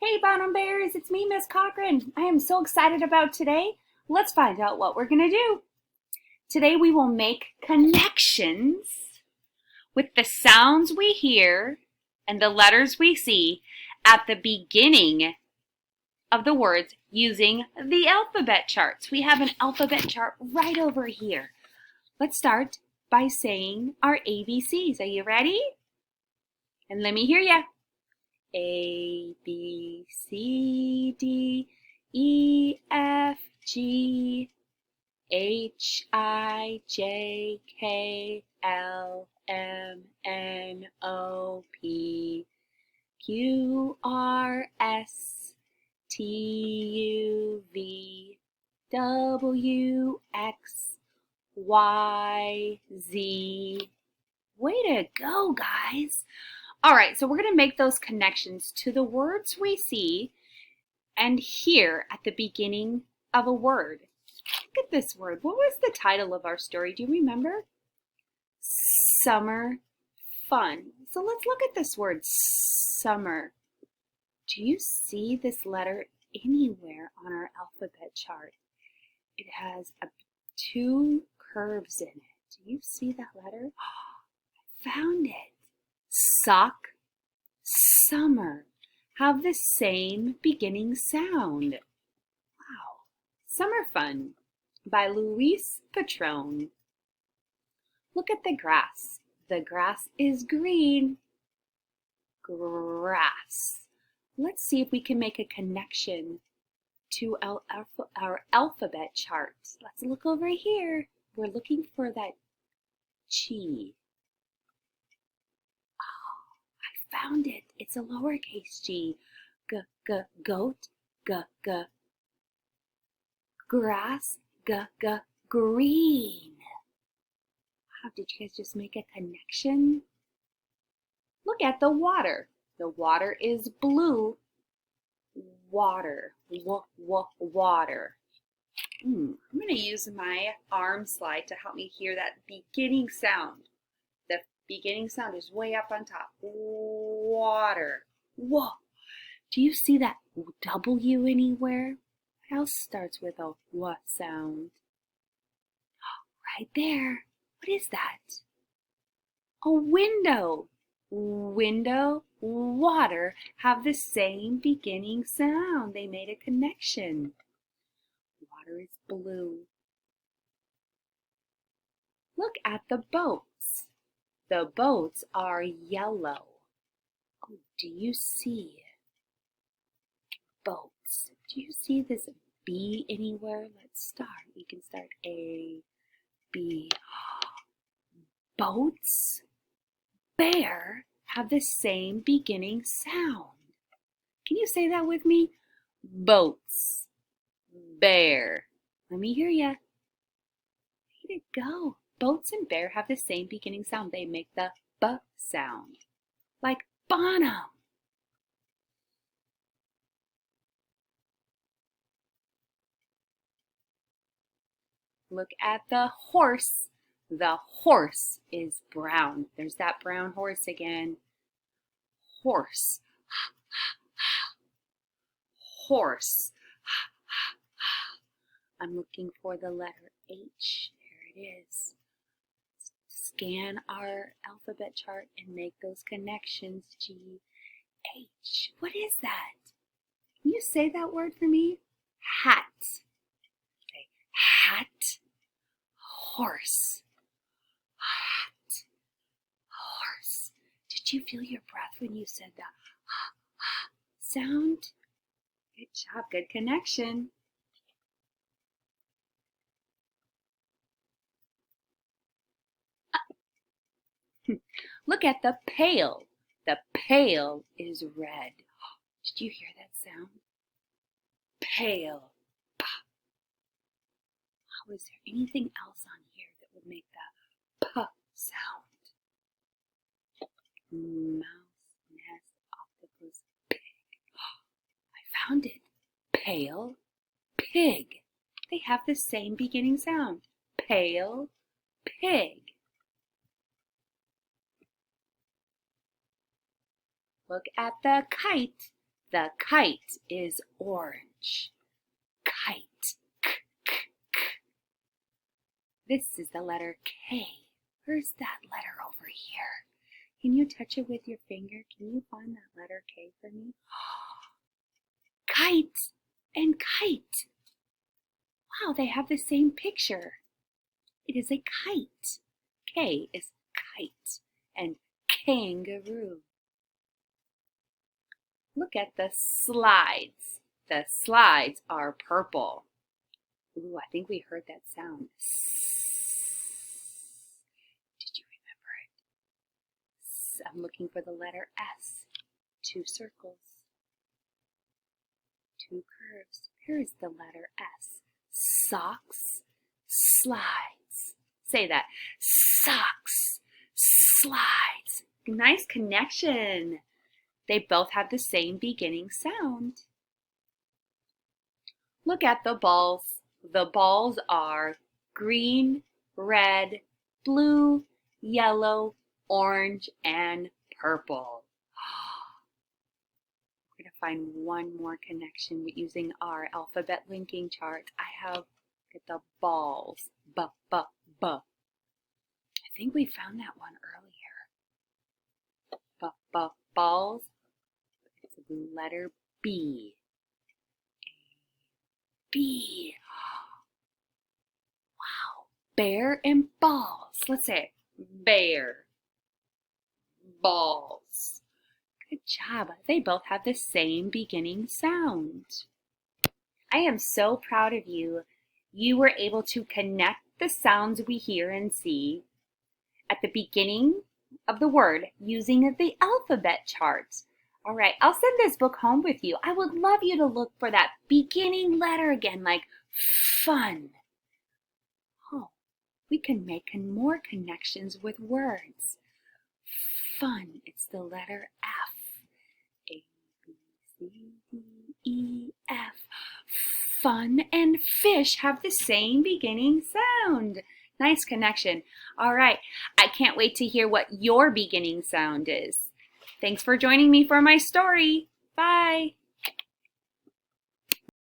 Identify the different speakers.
Speaker 1: Hey Bonham Bears, it's me, Miss Cochran. I am so excited about today. Let's find out what we're going to do. Today we will make connections with the sounds we hear and the letters we see at the beginning of the words using the alphabet charts. We have an alphabet chart right over here. Let's start by saying our ABCs. Are you ready? And let me hear ya. A, B, C, D, E, F, G, H, I, J, K, L, M, N, O, P, Q, R, S, T, U, V, W, X, Y, Z. Way to go, guys! All right, so we're going to make those connections to the words we see and hear at the beginning of a word. Look at this word. What was the title of our story? Do you remember? Summer fun. So let's look at this word, summer. Do you see this letter anywhere on our alphabet chart? It has two curves in it. Do you see that letter? I found it. Sock, summer have the same beginning sound. Wow. Summer Fun by Luis Patron. Look at the grass. The grass is green. Grass. Let's see if we can make a connection to our alphabet chart. Let's look over here. We're looking for that G. Found it. It's a lowercase g. Goat. Grass. Green. Wow, did you guys just make a connection? Look at the water. The water is blue. Water. Water. I'm going to use my arm slide to help me hear that beginning sound. The beginning sound is way up on top. Water. Whoa. Do you see that W anywhere? What else starts with a W sound? Right there. What is that? A window. Window, water have the same beginning sound. They made a connection. Water is blue. Look at the boats. The boats are yellow. Oh, do you see boats? Do you see this B anywhere? Let's start. You can start A, B. Boats, bear have the same beginning sound. Can you say that with me? Boats, bear. Let me hear ya. Way to go. Boats and bear have the same beginning sound. They make the B sound, like Bonham. Look at the horse. The horse is brown. There's that brown horse again. Horse. Horse. I'm looking for the letter H. There it is. Scan our alphabet chart and make those connections. G, H. What is that? Can you say that word for me? Hat. Okay. Hat. Horse. Hat. Horse. Did you feel your breath when you said that sound? Good job. Good connection. Look at the pail. The pail is red. Did you hear that sound? Pail. Oh, is there anything else on here that would make the P sound? Mouse, nest, octopus, pig. I found it. Pail, pig. They have the same beginning sound. Pail, pig. Look at the kite. The kite is orange. Kite. K, k, k. This is the letter K. Where's that letter over here? Can you touch it with your finger? Can you find that letter K for me? Kite and kite. Wow, they have the same picture. It is a kite. K is kite and kangaroo. Look at the slides. The slides are purple. Ooh, I think we heard that sound. Did you remember it? I'm looking for the letter S. 2 circles. 2 curves. Here's the letter S. Socks, slides. Say that. Socks, slides. Nice connection. They both have the same beginning sound. Look at the balls. The balls are green, red, blue, yellow, orange, and purple. We're going to find one more connection using our alphabet linking chart. I have the balls. B, b, b. I think we found that one earlier. B, b, balls. It's the letter B. B. Wow. Bear and balls. Let's say it. Bear. Balls. Good job. They both have the same beginning sound. I am so proud of you. You were able to connect the sounds we hear and see at the beginning of the word using the alphabet chart. All right, I'll send this book home with you. I would love you to look for that beginning letter again, like fun. Oh, we can make more connections with words. Fun, it's the letter F. A, B, C, D, E, F. Fun and fish have the same beginning sound. Nice connection. All right, I can't wait to hear what your beginning sound is. Thanks for joining me for my story. Bye.